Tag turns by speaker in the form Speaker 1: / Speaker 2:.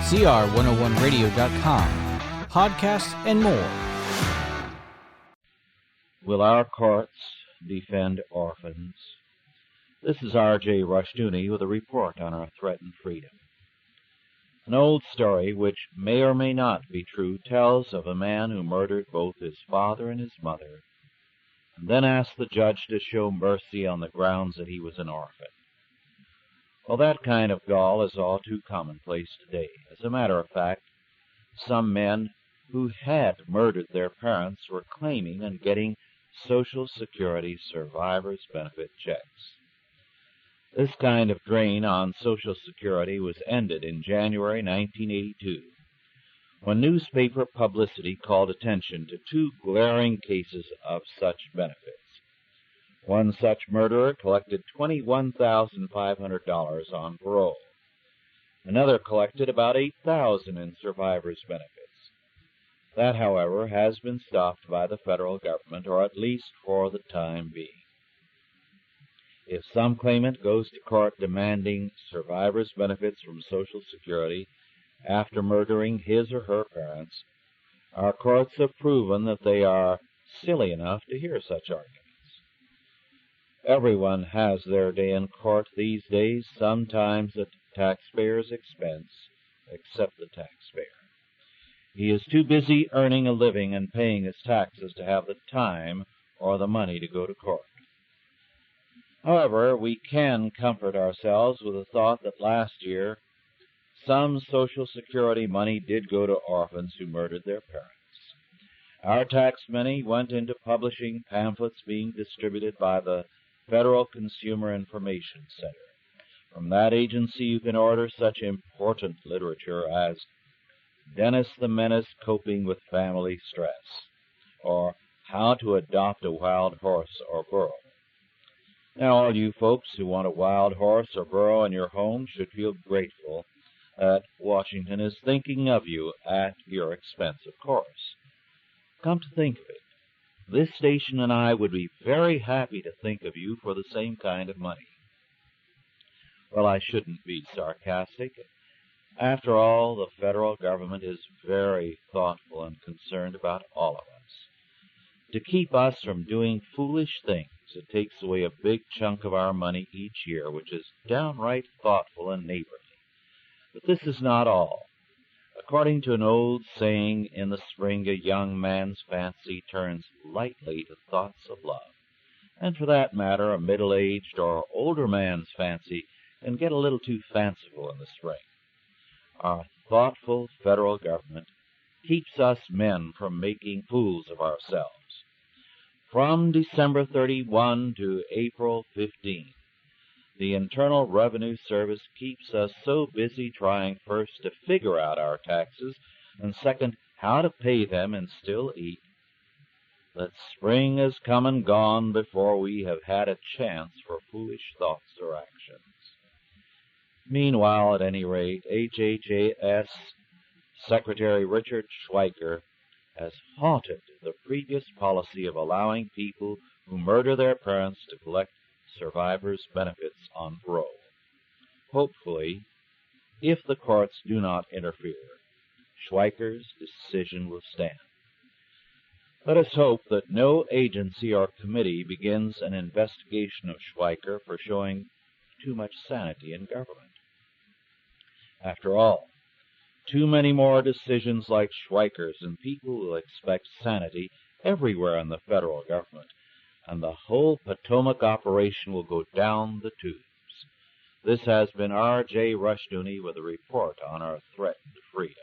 Speaker 1: CR101radio.com, podcasts, and more.
Speaker 2: Will our courts defend orphans? This is R.J. Rushdoony with a report on our threatened freedom. An old story, which may or may not be true, tells of a man who murdered both his father and his mother, and then asked the judge to show mercy on the grounds that he was an orphan. Well, that kind of gall is all too commonplace today. As a matter of fact, some men who had murdered their parents were claiming and getting Social Security survivors' benefit checks. This kind of drain on Social Security was ended in January 1982, when newspaper publicity called attention to two glaring cases of such benefits. One such murderer collected $21,500 on parole. Another collected about $8,000 in survivors' benefits. That, however, has been stopped by the federal government, or at least for the time being. If some claimant goes to court demanding survivors' benefits from Social Security after murdering his or her parents, our courts have proven that they are silly enough to hear such arguments. Everyone has their day in court these days, sometimes at taxpayers' expense, except the taxpayer. He is too busy earning a living and paying his taxes to have the time or the money to go to court. However, we can comfort ourselves with the thought that last year some Social Security money did go to orphans who murdered their parents. Our tax money went into publishing pamphlets being distributed by the Federal Consumer Information Center. From that agency you can order such important literature as Dennis the Menace Coping with Family Stress, or How to Adopt a Wild Horse or Burro. Now, all you folks who want a wild horse or burro in your home should feel grateful that Washington is thinking of you at your expense, of course. Come to think of it, this station and I would be very happy to think of you for the same kind of money. Well, I shouldn't be sarcastic. After all, the federal government is very thoughtful and concerned about all of us. To keep us from doing foolish things, it takes away a big chunk of our money each year, which is downright thoughtful and neighborly. But this is not all. According to an old saying, in the spring a young man's fancy turns lightly to thoughts of love. And for that matter, a middle-aged or older man's fancy can get a little too fanciful in the spring. Our thoughtful federal government keeps us men from making fools of ourselves. From December 31 to April 15, the Internal Revenue Service keeps us so busy trying first to figure out our taxes, and second, how to pay them and still eat, that spring has come and gone before we have had a chance for foolish thoughts or actions. Meanwhile, at any rate, HHAS Secretary Richard Schweiker has halted the previous policy of allowing people who murder their parents to collect survivors' benefits on parole. Hopefully, if the courts do not interfere, Schweiker's decision will stand. Let us hope that no agency or committee begins an investigation of Schweiker for showing too much sanity in government. After all, too many more decisions like Schweiker's, and people will expect sanity everywhere in the federal government, and the whole Potomac operation will go down the tubes. This has been R.J. Rushdoony with a report on our threatened freedom.